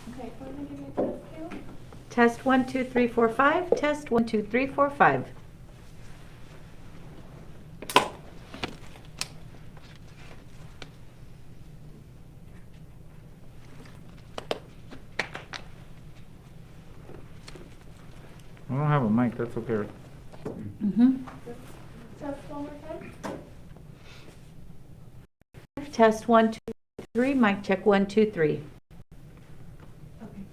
Okay, go ahead and give me a test, Caleb. Test 1, 2, 3, 4, 5. Test 1, 2, 3, 4, 5. I don't have a mic, that's okay. Test one more time. Test 1, 2, 3. Mic check 1, 2, 3. Okay.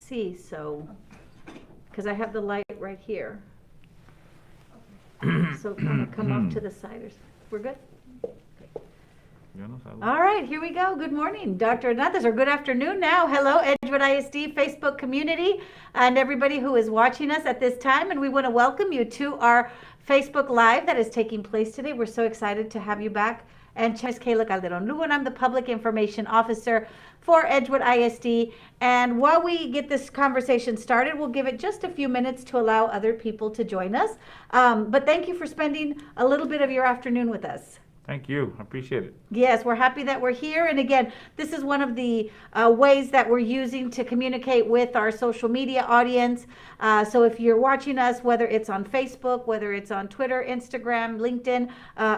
See, so, because I have the light right here. So kind of come off to the side. We're good? All right, here we go. Good morning, Dr. Hernandez, or good afternoon now. Hello, Edgewood ISD Facebook community and everybody who is watching us at this time. And we want to welcome you to our Facebook Live that is taking place today. We're so excited to have you back. And Ms. Kayla Calderon Lugo, and I'm the Public Information Officer for Edgewood ISD. And while we get this conversation started, we'll give it just a few minutes to allow other people to join us. But thank you for spending a little bit of your afternoon with us. Thank you. I appreciate it. Yes, we're happy that we're here. And again, this is one of the ways that we're using to communicate with our social media audience. So if you're watching us, whether it's on Facebook, whether it's on Twitter, Instagram, LinkedIn,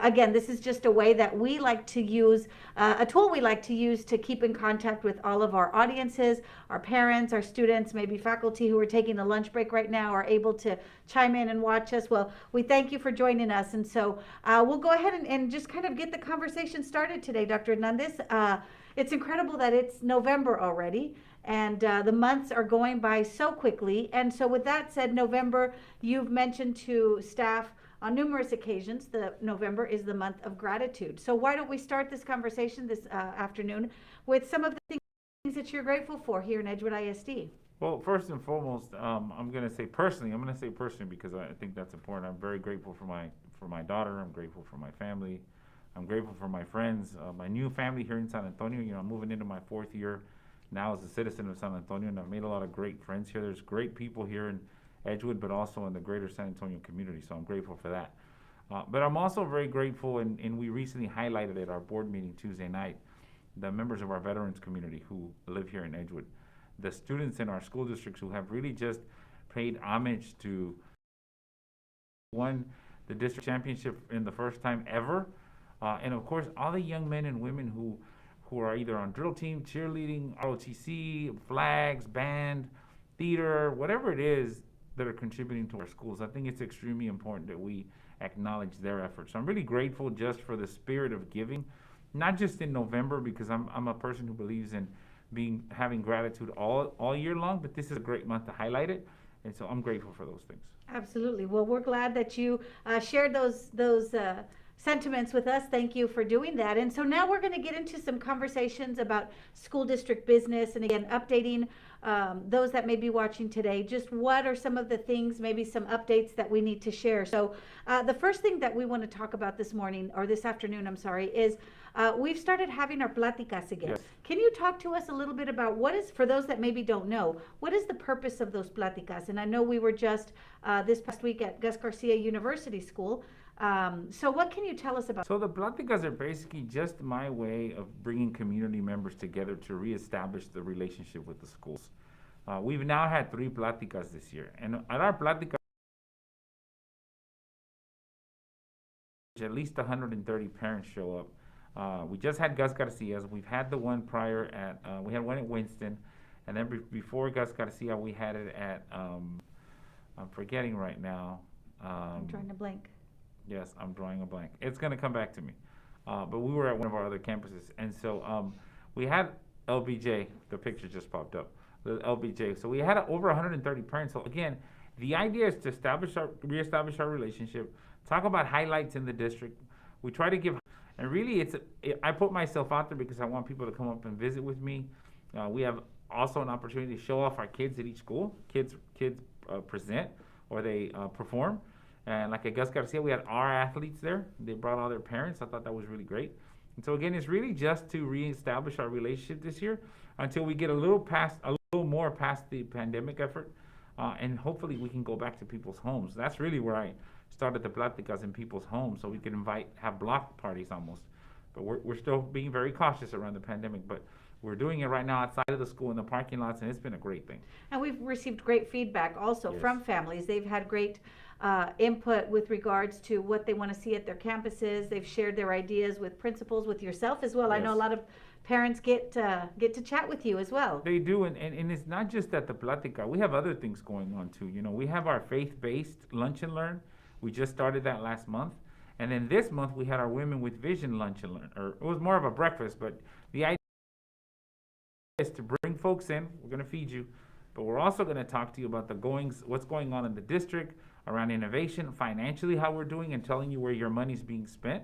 again, this is just a way that we like to use, a tool we like to use to keep in contact with all of our audiences, our parents, our students, maybe faculty who are taking a lunch break right now are able to chime in and watch us. Well, we thank you for joining us. And so we'll go ahead and just kind of get the conversation started today, Dr. Hernandez. It's incredible that it's November already. And the months are going by so quickly. And so with that said, November, you've mentioned to staff on numerous occasions that November is the month of gratitude. So why don't we start this conversation this afternoon with some of the things that you're grateful for here in Edgewood ISD? Well, first and foremost, I'm going to say personally because I think that's important. I'm very grateful for my daughter. I'm grateful for my family. I'm grateful for my friends, my new family here in San Antonio. You know, I'm moving into my 4th year now as a citizen of San Antonio, and I've made a lot of great friends here. There's great people here in Edgewood, but also in the greater San Antonio community, so I'm grateful for that. But I'm also very grateful, and we recently highlighted at our board meeting Tuesday night, the members of our veterans community who live here in Edgewood, the students in our school districts who have really just paid homage to won the district championship in the first time ever. And of course, all the young men and women who are either on drill team, cheerleading, ROTC, flags, band, theater, whatever it is that are contributing to our schools. I think it's extremely important that we acknowledge their efforts. So I'm really grateful just for the spirit of giving, not just in November, because I'm a person who believes in having gratitude all year long, but this is a great month to highlight it. And so I'm grateful for those things. Absolutely. Well, we're glad that you shared those sentiments with us. Thank you for doing that. And so now we're going to get into some conversations about school district business, and again, updating those that may be watching today, just what are some of the things, maybe some updates that we need to share. So the first thing that we want to talk about this morning, or this afternoon, I'm sorry, is we've started having our pláticas again. Yes. Can you talk to us a little bit about what is, for those that maybe don't know, what is the purpose of those pláticas? And I know we were just this past week at Gus Garcia University School. So what can you tell us about? So the pláticas are basically just my way of bringing community members together to reestablish the relationship with the schools. We've now had 3 pláticas this year, and at our pláticas, at least 130 parents show up. We just had Gus Garcia's. We've had the one prior at, we had one at Winston, and then before Gus Garcia, we had it at, I'm forgetting right now. I'm trying to blank. Yes, I'm drawing a blank. It's going to come back to me. But we were at one of our other campuses. And so we had LBJ. The picture just popped up. The LBJ. So we had over 130 parents. So again, the idea is to reestablish our relationship, talk about highlights in the district. We try to give, and really I put myself out there because I want people to come up and visit with me. We have also an opportunity to show off our kids at each school. Kids present or they perform. And like at Gus Garcia, we had our athletes there. They brought all their parents. I thought that was really great. And so again, it's really just to reestablish our relationship this year until we get a little more past the pandemic effort. And hopefully we can go back to people's homes. That's really where I started the pláticas, in people's homes, so we could have block parties almost. But we're still being very cautious around the pandemic. But we're doing it right now outside of the school in the parking lots, and it's been a great thing. And we've received great feedback also Yes. from families. They've had great input with regards to what they want to see at their campuses. They've shared their ideas with principals, with yourself as well. I know a Yes. lot of parents get to chat with you as well. They do, and it's not just at the plática. We have other things going on too. You know, we have our faith-based lunch and learn. We just started that last month. And then this month we had our Women with Vision lunch and learn. Or it was more of a breakfast, but the idea is to bring folks in. We're going to feed you, but we're also going to talk to you about what's going on in the district, around innovation, financially, how we're doing, and telling you where your money's being spent.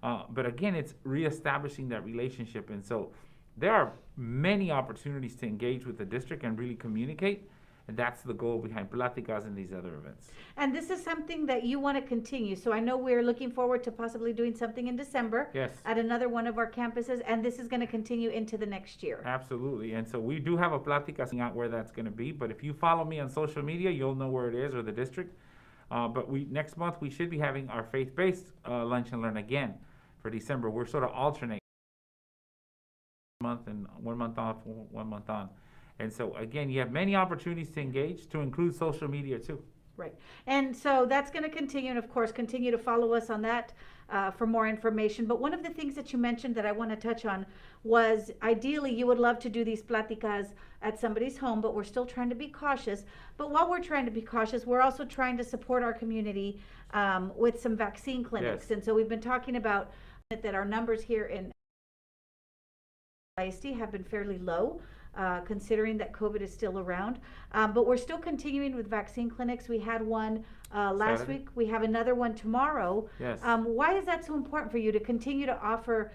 But again, it's reestablishing that relationship. And so there are many opportunities to engage with the district and really communicate. And that's the goal behind pláticas and these other events. And this is something that you want to continue. So I know we're looking forward to possibly doing something in December. Yes. At another one of our campuses, and this is going to continue into the next year. Absolutely. And so we do have a plática, out where that's going to be. But if you follow me on social media, you'll know where it is, or the district. But next month we should be having our faith-based lunch and learn again for December. We're sort of alternating month, and 1 month off, 1 month on. And so again, you have many opportunities to engage, to include social media too. Right. And so that's going to continue, and of course, continue to follow us on that for more information. But one of the things that you mentioned that I want to touch on was, ideally, you would love to do these pláticas at somebody's home, but we're still trying to be cautious. But while we're trying to be cautious, we're also trying to support our community with some vaccine clinics. Yes. And so we've been talking about that our numbers here in ISD have been fairly low. considering that COVID is still around. But we're still continuing with vaccine clinics. We had one last Saturday? week. We have another one tomorrow. Yes. Why is that so important for you to continue to offer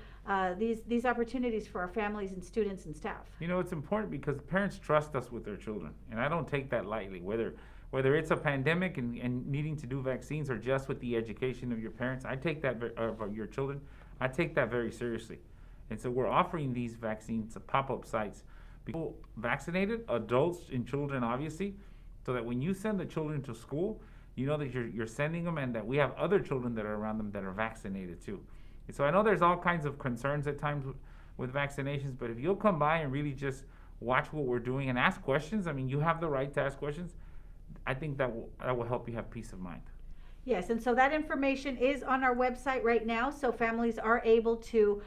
these opportunities for our families and students and staff? You know, it's important because parents trust us with their children, and I don't take that lightly, whether it's a pandemic and needing to do vaccines or just with the education of your parents. I take that, of your children, I take that very seriously. And so we're offering these vaccines at pop-up sites. People vaccinated, adults and children obviously, so that when you send the children to school, you know that you're sending them and that we have other children that are around them that are vaccinated too. And so I know there's all kinds of concerns at times with vaccinations, but if you'll come by and really just watch what we're doing and ask questions, I mean, you have the right to ask questions. I think that will help you have peace of mind. Yes, and so that information is on our website right now, so families are able to,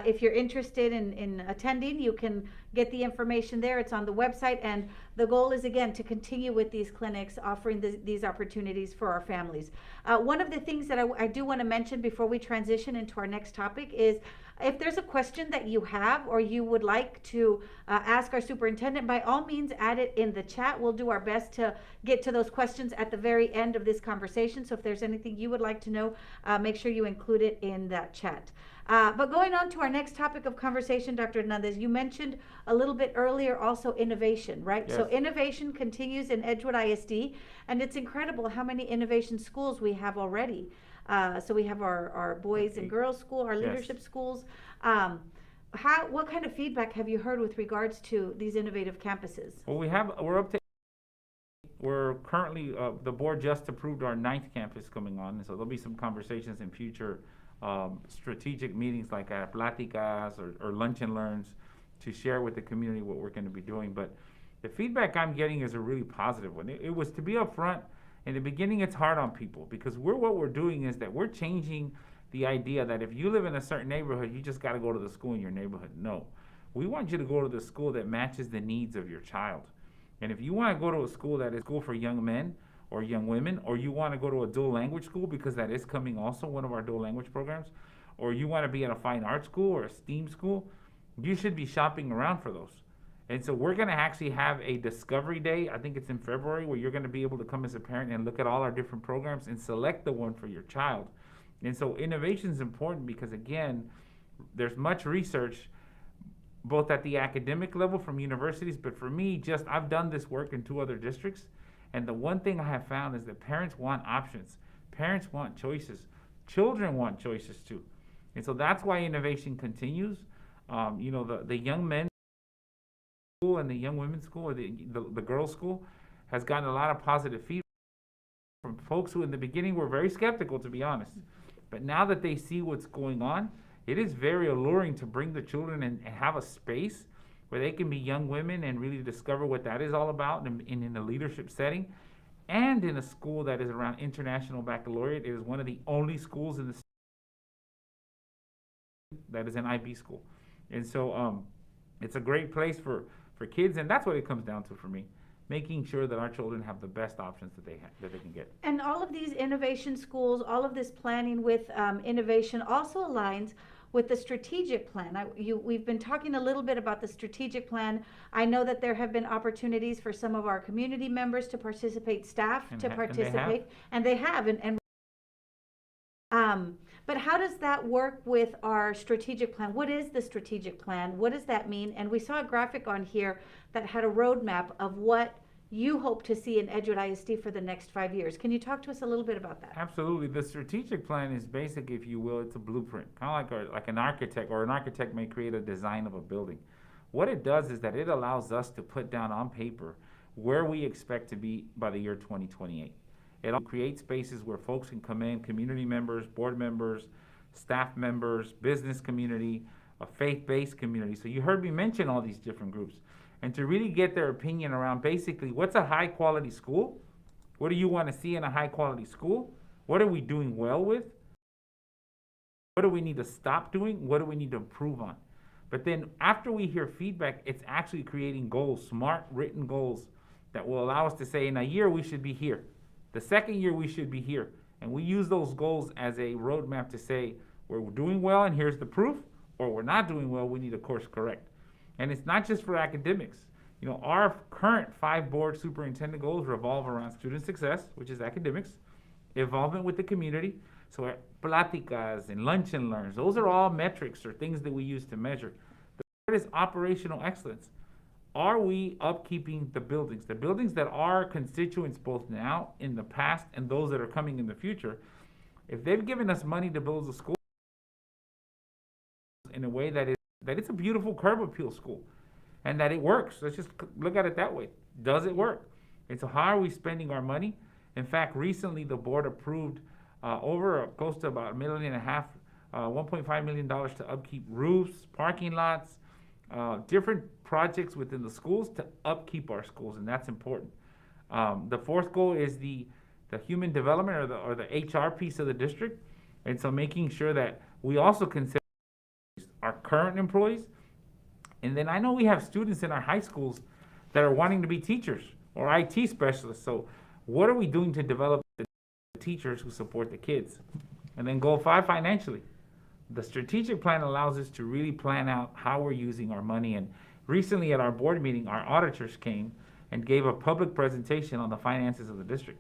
if you're interested in attending, you can get the information there. It's on the website, and the goal is, again, to continue with these clinics, offering these opportunities for our families. One of the things that I do want to mention before we transition into our next topic is, if there's a question that you have or you would like to ask our superintendent, by all means add it in the chat. We'll do our best to get to those questions at the very end of this conversation. So if there's anything you would like to know, make sure you include it in that chat. But going on to our next topic of conversation, Dr. Hernandez, you mentioned a little bit earlier also innovation, right? Yes. So innovation continues in Edgewood ISD, and it's incredible how many innovation schools we have already. So we have our boys and girls school, our Yes. leadership schools. What kind of feedback have you heard with regards to these innovative campuses? Well, we're currently, the board just approved our 9th campus coming on, and so there'll be some conversations in future strategic meetings like pláticas or lunch and learns to share with the community what we're going to be doing. But the feedback I'm getting is a really positive one. It was, to be upfront, in the beginning it's hard on people because what we're doing is that we're changing the idea that if you live in a certain neighborhood, you just got to go to the school in your neighborhood. No, we want you to go to the school that matches the needs of your child. And if you want to go to a school that is school for young men or young women, or you want to go to a dual language school because that is coming also, one of our dual language programs, or you want to be at a fine arts school or a STEAM school, you should be shopping around for those. And so we're going to actually have a discovery day, I think it's in February, where you're going to be able to come as a parent and look at all our different programs and select the one for your child. And so innovation is important because, again, there's much research both at the academic level from universities, but for me, I've done this work in 2 other districts, and the one thing I have found is that parents want options. Parents want choices. Children want choices too. And so that's why innovation continues. The young men school and the young women's school, or the girls' school, has gotten a lot of positive feedback from folks who in the beginning were very skeptical, to be honest. But now that they see what's going on, it is very alluring to bring the children and have a space where they can be young women and really discover what that is all about in a leadership setting, and in a school that is around International Baccalaureate. It is one of the only schools in the state that is an IB school. And so it's a great place for kids, and that's what it comes down to for me, making sure that our children have the best options that they can get. And all of these innovation schools, all of this planning with innovation also aligns with the strategic plan. We've been talking a little bit about the strategic plan. I know that there have been opportunities for some of our community members to participate, staff to participate, and they have. But how does that work with our strategic plan? What is the strategic plan? What does that mean? And we saw a graphic on here that had a roadmap of what you hope to see in Edgewood ISD for the next 5 years. Can you talk to us a little bit about that? Absolutely. The strategic plan is basic, if you will. It's a blueprint, kind of like an architect, or an architect may create a design of a building. What it does is that it allows us to put down on paper where we expect to be by the year 2028. It creates spaces where folks can come in, community members, board members, staff members, business community, a faith-based community. So you heard me mention all these different groups. And to really get their opinion around basically what's a high-quality school? What do you want to see in a high-quality school? What are we doing well with? What do we need to stop doing? What do we need to improve on? But then after we hear feedback, it's actually creating goals, smart written goals that will allow us to say in a year we should be here. The second year we should be here. And we use those goals as a roadmap to say we're doing well and here's the proof, or we're not doing well, we need to course correct. And it's not just for academics. You know, our current 5 board superintendent goals revolve around student success, which is academics, involvement with the community, so pláticas and lunch and learns, those are all metrics or things that we use to measure. The third is operational excellence. Are we upkeeping the buildings that our constituents, both now, in the past, and those that are coming in the future? If they've given us money to build a school in a way that it's a beautiful curb appeal school, and that it works, let's just look at it that way. Does it work? And so how are we spending our money? In fact, recently the board approved close to about $1.5 million, $1.5 million to upkeep roofs, parking lots, different projects within the schools to upkeep our schools, and that's important. The fourth goal is the human development or the HR piece of the district, and so making sure that we also consider our current employees. And then I know we have students in our high schools that are wanting to be teachers or IT specialists. So what are we doing to develop the teachers who support the kids? And then goal 5, financially. The strategic plan allows us to really plan out how we're using our money. And recently at our board meeting, our auditors came and gave a public presentation on the finances of the district.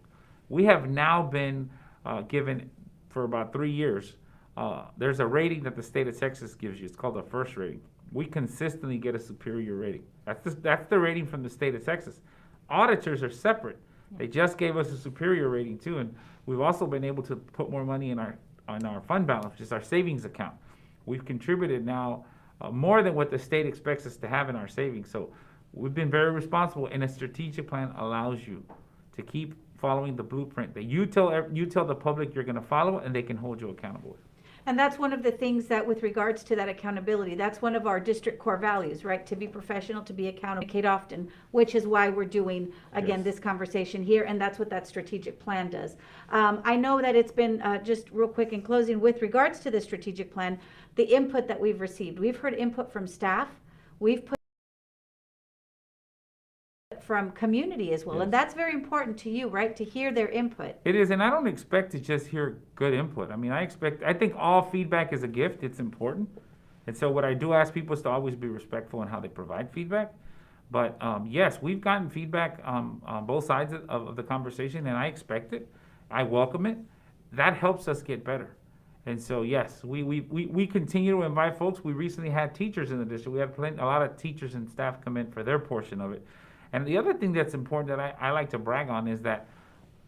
We have now been given, for about 3 years, there's a rating that the state of Texas gives you. It's called a first rating. We consistently get a superior rating. That's the rating from the state of Texas. Auditors are separate. They just gave us a superior rating too, and we've also been able to put more money in our fund balance, which is our savings account. We've contributed now more than what the state expects us to have in our savings. So we've been very responsible, and a strategic plan allows you to keep following the blueprint that you tell the public you're going to follow, and they can hold you accountable. And that's one of the things that, with regards to that accountability, that's one of our district core values, right? To be professional, to be accountable, communicate often, which is why we're doing, again, this conversation here, and that's what that strategic plan does. I know that it's been, just real quick in closing, with regards to the strategic plan, the input that we've received. We've heard input from staff. We've put from community as well, Yes. and that's very important to you, right? To hear their input. It is, and I don't expect to just hear good input. I mean, I think all feedback is a gift. It's important. And so what I do ask people is to always be respectful in how they provide feedback. But yes, we've gotten feedback on both sides of the conversation, and I expect it. I welcome it. That helps us get better. And so yes, we continue to invite folks. We recently had teachers in the district. We had a lot of teachers and staff come in for their portion of it. And the other thing that's important that I like to brag on is that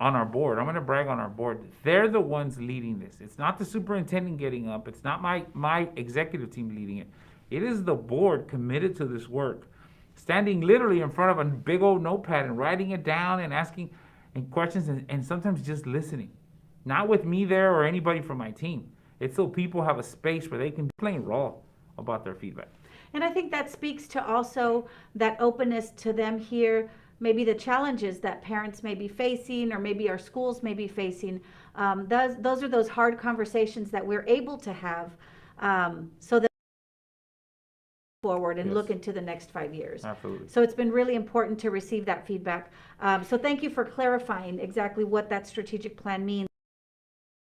on our board, I'm going to brag on our board, they're the ones leading this. It's not the superintendent getting up. It's not my executive team leading it. It is the board committed to this work, standing literally in front of a big old notepad and writing it down and asking questions and sometimes just listening. Not with me there or anybody from my team. It's so people have a space where they can be plain raw about their feedback. And I think that speaks to also that openness to them here, maybe the challenges that parents may be facing or maybe our schools may be facing. Those are those hard conversations that we're able to have so that forward and look into the next 5 years. Absolutely. So it's been really important to receive that feedback. So thank you for clarifying exactly what that strategic plan means.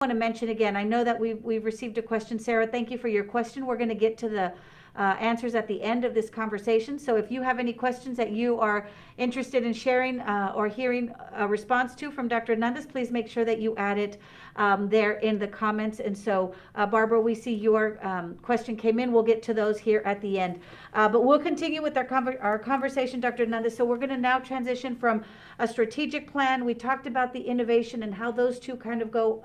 I want to mention again, I know that we've received a question. Sarah, thank you for your question. We're going to get to the answers at the end of this conversation. So if you have any questions that you are interested in sharing or hearing a response to from Dr. Hernandez, please make sure that you add it there in the comments. And so, Barbara, we see your question came in. We'll get to those here at the end. But we'll continue with our conversation, Dr. Hernandez. So we're going to now transition from a strategic plan. We talked about the innovation and how those two kind of go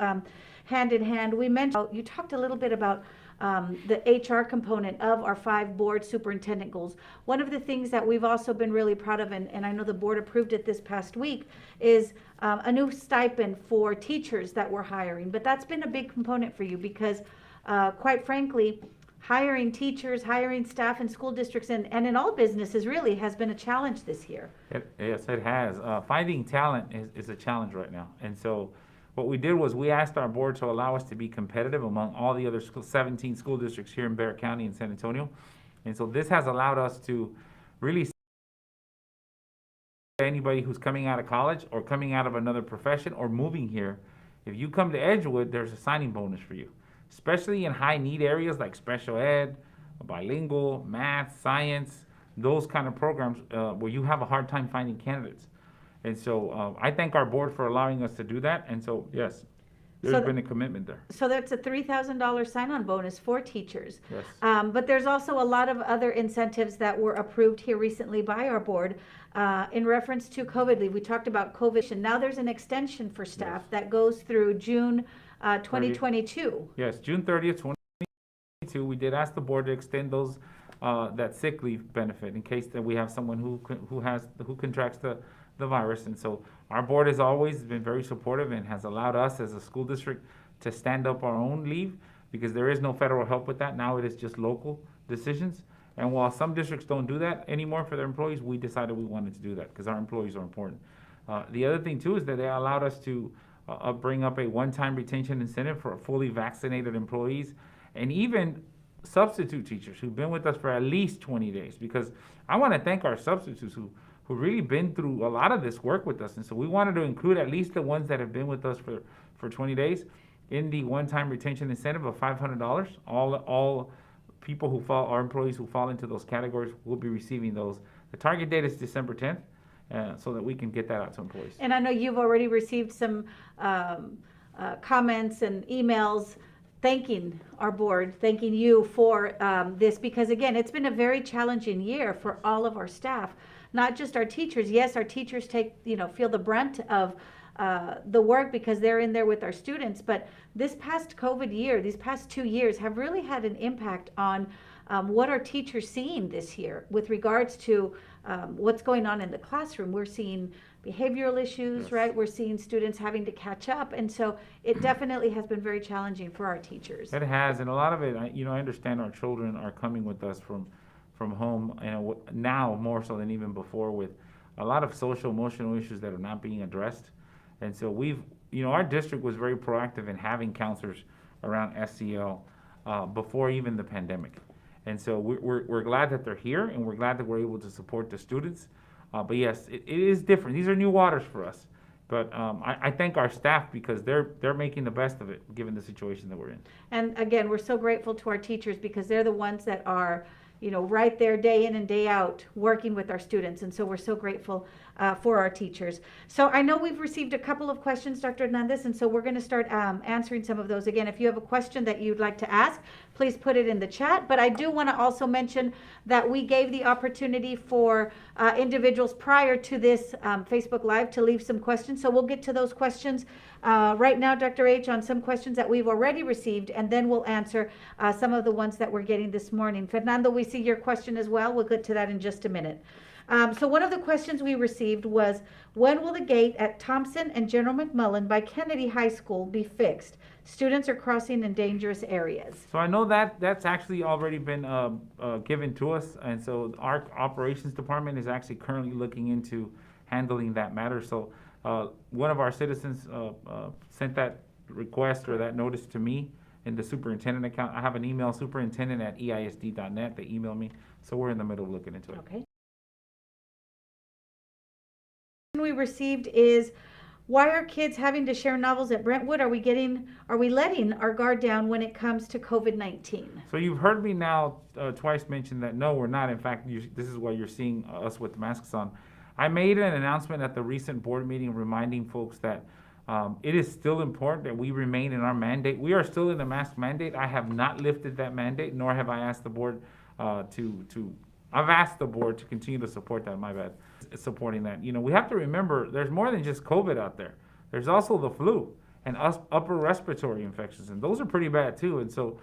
hand in hand. We mentioned, you talked a little bit about the HR component of our 5 board superintendent goals. One of the things that we've also been really proud of, and I know the board approved it this past week, is a new stipend for teachers that we're hiring. But that's been a big component for you because, quite frankly, hiring teachers, hiring staff in school districts and in all businesses really has been a challenge this year. Yes, it has. Finding talent is a challenge right now. And so what we did was we asked our board to allow us to be competitive among all the other 17 school districts here in Bexar County and San Antonio. And so this has allowed us to really anybody who's coming out of college or coming out of another profession or moving here, if you come to Edgewood, there's a signing bonus for you, especially in high need areas like special ed, bilingual, math, science, those kind of programs where you have a hard time finding candidates. And so I thank our board for allowing us to do that. And so, yes, there's been a commitment there. So that's a $3,000 sign-on bonus for teachers. Yes. But there's also a lot of other incentives that were approved here recently by our board in reference to COVID leave. We talked about COVID, and now there's an extension for staff that goes through June 2022. Yes, June 30th, 2022. We did ask the board to extend those that sick leave benefit in case that we have someone who contracts the virus. And so our board has always been very supportive and has allowed us as a school district to stand up our own leave, because there is no federal help with that. Now it is just local decisions. And while some districts don't do that anymore for their employees, we decided we wanted to do that because our employees are important. The other thing too is that they allowed us to bring up a one-time retention incentive for fully vaccinated employees and even substitute teachers who've been with us for at least 20 days, because I want to thank our substitutes who really been through a lot of this work with us. And so we wanted to include at least the ones that have been with us for 20 days in the one-time retention incentive of $500. All people who fall, our employees who fall into those categories will be receiving those. The target date is December 10th, so that we can get that out to employees. And I know you've already received some comments and emails thanking our board, thanking you for this, because again, it's been a very challenging year for all of our staff, not just our teachers. Yes, our teachers feel the brunt of the work because they're in there with our students, but this past COVID year, these past 2 years have really had an impact on what our teachers seeing this year with regards to what's going on in the classroom. We're seeing behavioral issues, Yes. right? We're seeing students having to catch up. And so it definitely has been very challenging for our teachers. It has, and a lot of it, I understand our children are coming with us from home, now more so than even before, with a lot of social emotional issues that are not being addressed. And so our district was very proactive in having counselors around SEL before even the pandemic. And so we're glad that they're here, and we're glad that we're able to support the students. But yes, it is different. These are new waters for us. But I thank our staff because they're making the best of it given the situation that we're in. And again, we're so grateful to our teachers because they're the ones that are right there day in and day out working with our students. And so we're so grateful for our teachers. So I know we've received a couple of questions, Dr. Hernandez, and so we're going to start answering some of those. Again, if you have a question that you'd like to ask, please put it in the chat. But I do want to also mention that we gave the opportunity for individuals prior to this Facebook Live to leave some questions. So we'll get to those questions right now, Dr. H, on some questions that we've already received, and then we'll answer some of the ones that we're getting this morning. Fernando, we see your question as well. We'll get to that in just a minute. So one of the questions we received was, when will the gate at Thompson and General Mcmullen by Kennedy High School be fixed? Students are crossing in dangerous areas. So I know that's actually already been given to us, and so our operations department is actually currently looking into handling that matter. So one of our citizens sent that request or that notice to me in the superintendent account. I have an email, superintendent@eisd.net. They email me, so we're in the middle of looking into it. Okay. We received is, why are kids having to share novels at Brentwood? Are we letting our guard down when it comes to COVID-19? So you've heard me now twice mention that no, we're not. In fact, this is why you're seeing us with masks on. I made an announcement at the recent board meeting reminding folks that it is still important that we remain in our mandate. We are still in the mask mandate. I have not lifted that mandate, nor have I asked the board I've asked the board to continue to support that, my bad, supporting that. We have to remember there's more than just COVID out there. There's also the flu and upper respiratory infections, and those are pretty bad too. And so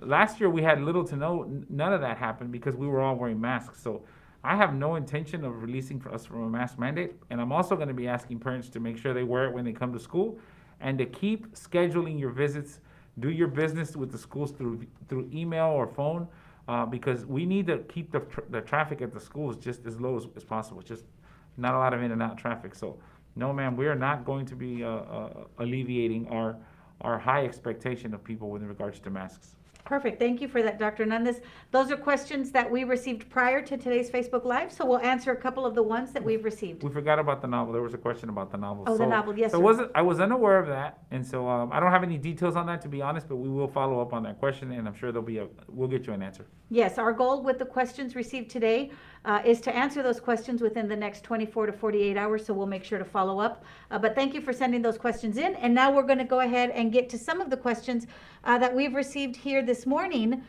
last year we had little to none of that happened because we were all wearing masks. So I have no intention of releasing us from a mask mandate, and I'm also going to be asking parents to make sure they wear it when they come to school and to keep scheduling your visits, do your business with the schools through email or phone. Because we need to keep the traffic at the schools just as low as possible. Just not a lot of in and out traffic. So no, ma'am, we are not going to be alleviating our high expectation of people with regards to masks. Perfect. Thank you for that, Dr. Hernandez. Those are questions that we received prior to today's Facebook Live, so we'll answer a couple of the ones that we've received. We forgot about the novel. There was a question about the novel. Oh, the novel, yes, so sir. I was unaware of that, and so I don't have any details on that, to be honest, but we will follow up on that question, and I'm sure we'll get you an answer. Yes, our goal with the questions received today is to answer those questions within the next 24 to 48 hours, so we'll make sure to follow up. But thank you for sending those questions in. And now we're going to go ahead and get to some of the questions that we've received here this morning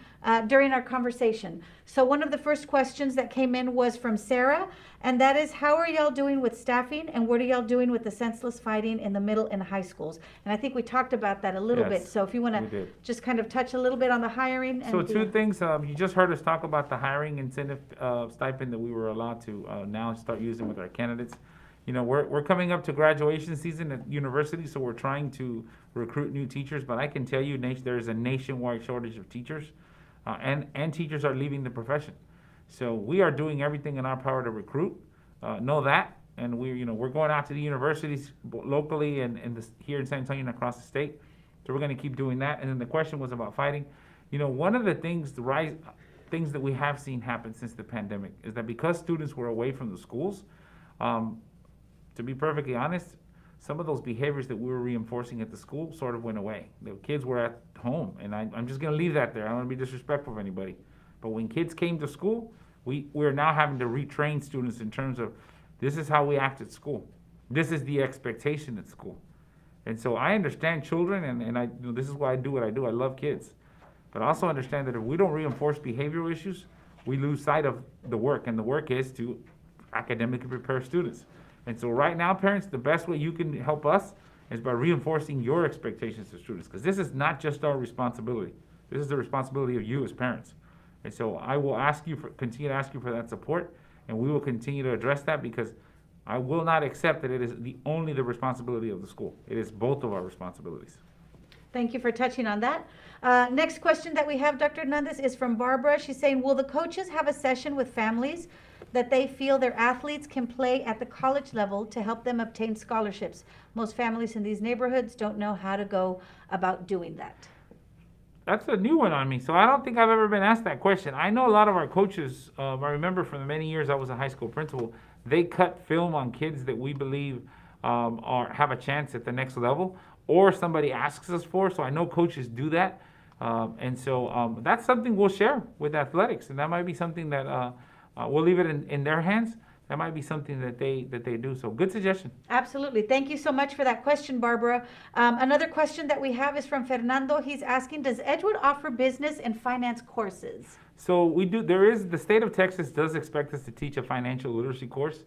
during our conversation. So one of the first questions that came in was from Sarah, and that is, how are y'all doing with staffing, and what are y'all doing with the senseless fighting in the middle and high schools? And I think we talked about that a little bit. Yes, So if you want we to did. just kind of touch a little bit on the hiring. So And two things, you just heard us talk about the hiring incentive stipend that we were allowed to now start using with our candidates. You know, we're coming up to graduation season at university, so we're trying to recruit new teachers, but I can tell you there's a nationwide shortage of teachers, and teachers are leaving the profession. So we are doing everything in our power to recruit, know that, and we're going out to the universities locally and here in San Antonio and across the state. So we're going to keep doing that. And then the question was about fighting. You know, one of the things that we have seen happen since the pandemic is that because students were away from the schools, to be perfectly honest, some of those behaviors that we were reinforcing at the school sort of went away. The kids were at home, and I'm just going to leave that there. I don't want to be disrespectful of anybody. But when kids came to school, we're now having to retrain students in terms of, this is how we act at school. This is the expectation at school. And so I understand children, and this is why I do what I do. I love kids. But I also understand that if we don't reinforce behavioral issues, we lose sight of the work, and the work is to academically prepare students. And so right now, parents, the best way you can help us is by reinforcing your expectations to students, because this is not just our responsibility. This is the responsibility of you as parents. And so I will continue to ask you for that support, and we will continue to address that, because I will not accept that it is only the responsibility of the school. It is both of our responsibilities. thank you for touching on that. Next question that we have, Dr. Hernandez, is from Barbara. She's saying, will the coaches have a session with families that they feel their athletes can play at the college level to help them obtain scholarships? Most families in these neighborhoods don't know how to go about doing that. That's a new one on me, so I don't think I've ever been asked that question. I know a lot of our coaches, I remember from the many years I was a high school principal, they cut film on kids that we believe have a chance at the next level, or somebody asks us for, so I know coaches do that. And so that's something we'll share with athletics, and that might be something that we'll leave it in their hands. That might be something that they do. So good suggestion. Absolutely. Thank you so much for that question, Barbara. Another question that we have is from Fernando. He's asking, does Edgewood offer business and finance courses? So we do. The state of Texas does expect us to teach a financial literacy course.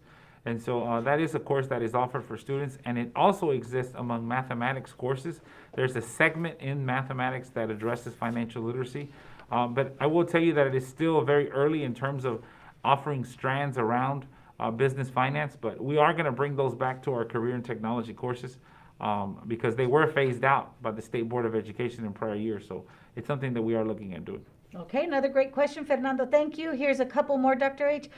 And so that is a course that is offered for students, and it also exists among mathematics courses. There's a segment in mathematics that addresses financial literacy. But I will tell you that it is still very early in terms of offering strands around business finance, but we are going to bring those back to our career and technology courses because they were phased out by the State Board of Education in prior years. So it's something that we are looking at doing. Okay, another great question, Fernando. Thank you. Here's a couple more, Dr. H.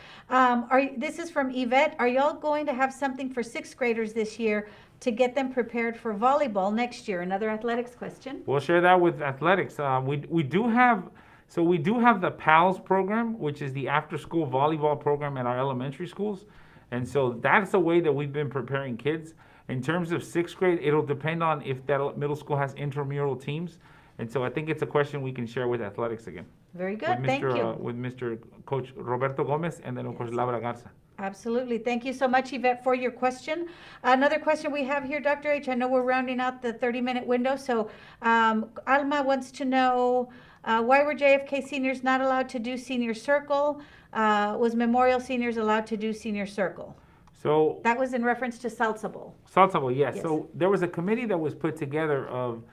This is from Yvette. Are y'all going to have something for sixth graders this year to get them prepared for volleyball next year? Another athletics question. We'll share that with athletics. We do have the PALS program, which is the after-school volleyball program at our elementary schools. And so that's the way that we've been preparing kids. In terms of sixth grade, it'll depend on if that middle school has intramural teams. And so I think it's a question we can share with athletics again. Very good. Thank you. With Mr. Coach Roberto Gomez and then, of course, Laura Garza. Absolutely. Thank you so much, Yvette, for your question. Another question we have here, Dr. H. I know we're rounding out the 30-minute window. So Alma wants to know, why were JFK seniors not allowed to do senior circle? Was Memorial seniors allowed to do senior circle? So that was in reference to Salsa Bowl. Salsa Bowl, yes. So there was a committee that was put together of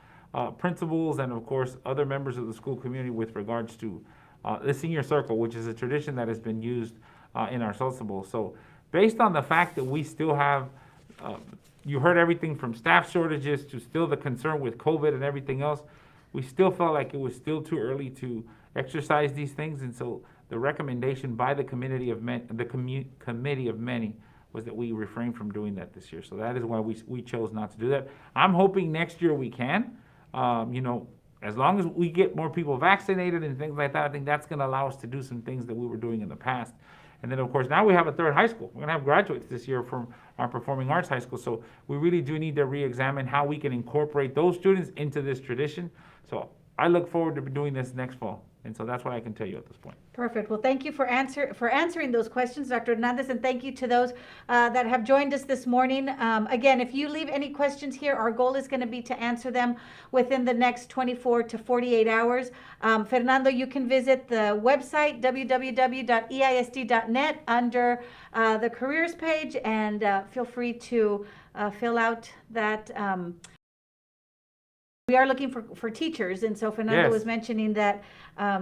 principals and, of course, other members of the school community with regards to the senior circle, which is a tradition that has been used in our Salsa Bowl. So based on the fact that we still have, you heard everything from staff shortages to still the concern with COVID and everything else, we still felt like it was still too early to exercise these things. And so the recommendation by the committee of many was that we refrain from doing that this year. So that is why we chose not to do that. I'm hoping next year we can. As long as we get more people vaccinated and things like that, I think that's going to allow us to do some things that we were doing in the past. And then, of course, now we have a third high school. We're going to have graduates this year from our performing arts high school. So we really do need to re-examine how we can incorporate those students into this tradition. So I look forward to doing this next fall. And so that's what I can tell you at this point. Perfect. Well, thank you for answering those questions, Dr. Hernandez, and thank you to those that have joined us this morning. Again, if you leave any questions here, our goal is going to be to answer them within the next 24 to 48 hours. Fernando, you can visit the website, www.eisd.net, under the careers page, and feel free to fill out that. We are looking for teachers, and so Fernando Yes. was mentioning that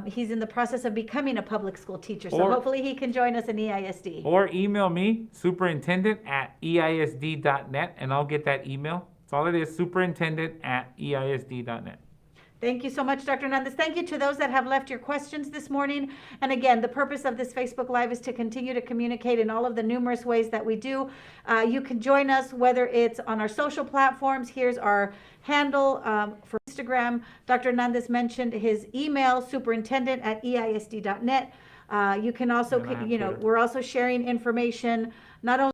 he's in the process of becoming a public school teacher, so Or- hopefully he can join us in EISD. Or email me, superintendent@eisd.net, and I'll get that email. That's all it is, superintendent@eisd.net. Thank you so much, Dr. Hernandez. Thank you to those that have left your questions this morning. And again, the purpose of this Facebook Live is to continue to communicate in all of the numerous ways that we do. You can join us, whether it's on our social platforms. Here's our handle for Instagram. Dr. Hernandez mentioned his email, superintendent@eisd.net. You can also, And I have you know, Twitter. we're also sharing information not only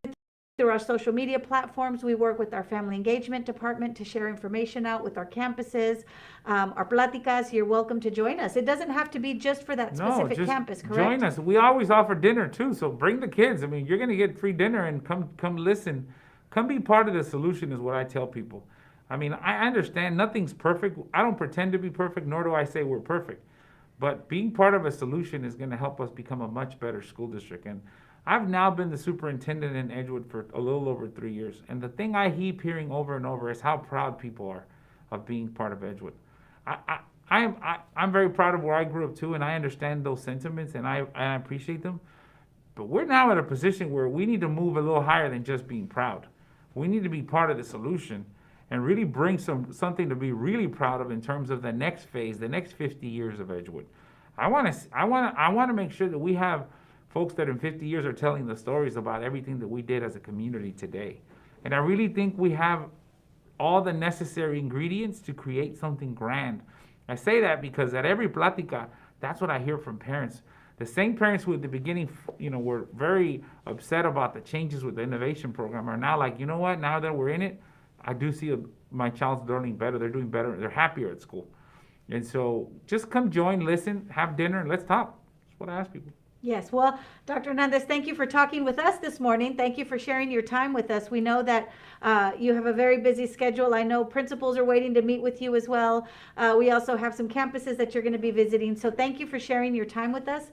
through our social media platforms. We work with our family engagement department to share information out with our campuses. Our pláticas, you're welcome to join us. It doesn't have to be just for that No, specific just campus, correct? join us. We always offer dinner too, so bring the kids. I mean, you're gonna get free dinner, and come listen. Come be part of the solution is what I tell people. I mean, I understand nothing's perfect. I don't pretend to be perfect, nor do I say we're perfect. But being part of a solution is gonna help us become a much better school district. And I've now been the superintendent in Edgewood for a little over 3 years. And the thing I keep hearing over and over is how proud people are of being part of Edgewood. I'm very proud of where I grew up too, and I understand those sentiments, and I appreciate them. But we're now at a position where we need to move a little higher than just being proud. We need to be part of the solution and really bring something to be really proud of in terms of the next phase, the next 50 years of Edgewood. I want to make sure that we have folks that in 50 years are telling the stories about everything that we did as a community today. And I really think we have all the necessary ingredients to create something grand. I say that because at every plática, that's what I hear from parents. The same parents who at the beginning, were very upset about the changes with the innovation program are now like, you know what, now that we're in it, I do see my child's learning better, they're doing better, they're happier at school. And so just come join, listen, have dinner, and let's talk. That's what I ask people. Yes, well, Dr. Hernandez, thank you for talking with us this morning. Thank you for sharing your time with us. We know that you have a very busy schedule. I know principals are waiting to meet with you as well. We also have some campuses that you're going to be visiting. So thank you for sharing your time with us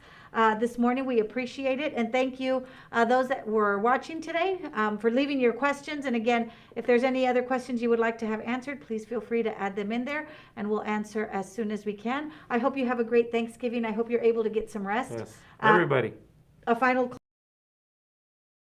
this morning. We appreciate it. And thank you, those that were watching today, for leaving your questions. And again, if there's any other questions you would like to have answered, please feel free to add them in there, and we'll answer as soon as we can. I hope you have a great Thanksgiving. I hope you're able to get some rest. Yes, everybody. A final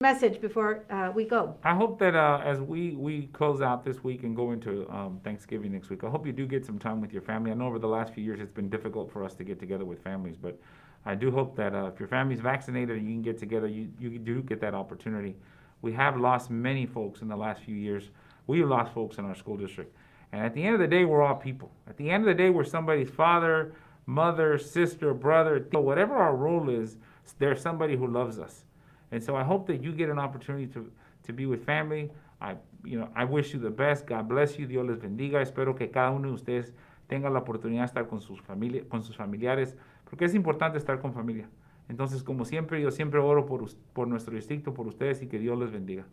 message before we go. I hope that as we close out this week and go into Thanksgiving next week, I hope you do get some time with your family. I know over the last few years it's been difficult for us to get together with families, but I do hope that if your family's vaccinated and you can get together, you do get that opportunity. We have lost many folks in the last few years. We've lost folks in our school district. And at the end of the day, we're all people. At the end of the day, we're somebody's father, mother, sister, brother, whatever our role is, there's somebody who loves us. And so I hope that you get an opportunity to be with family. I wish you the best. God bless you. Dios les bendiga. Espero que cada uno de ustedes tenga la oportunidad de estar con sus familiares, porque es importante estar con familia. Entonces, como siempre, yo siempre oro por nuestro distrito, por ustedes, y que Dios les bendiga.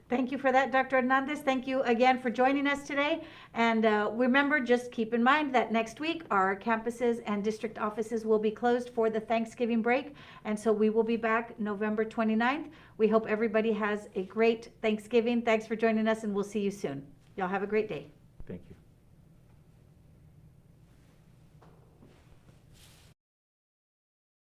Thank you for that, Dr. Hernandez. Thank you again for joining us today. And remember, just keep in mind that next week our campuses and district offices will be closed for the Thanksgiving break. And so we will be back November 29th. We hope everybody has a great Thanksgiving. Thanks for joining us, and we'll see you soon. Y'all have a great day. Thank you.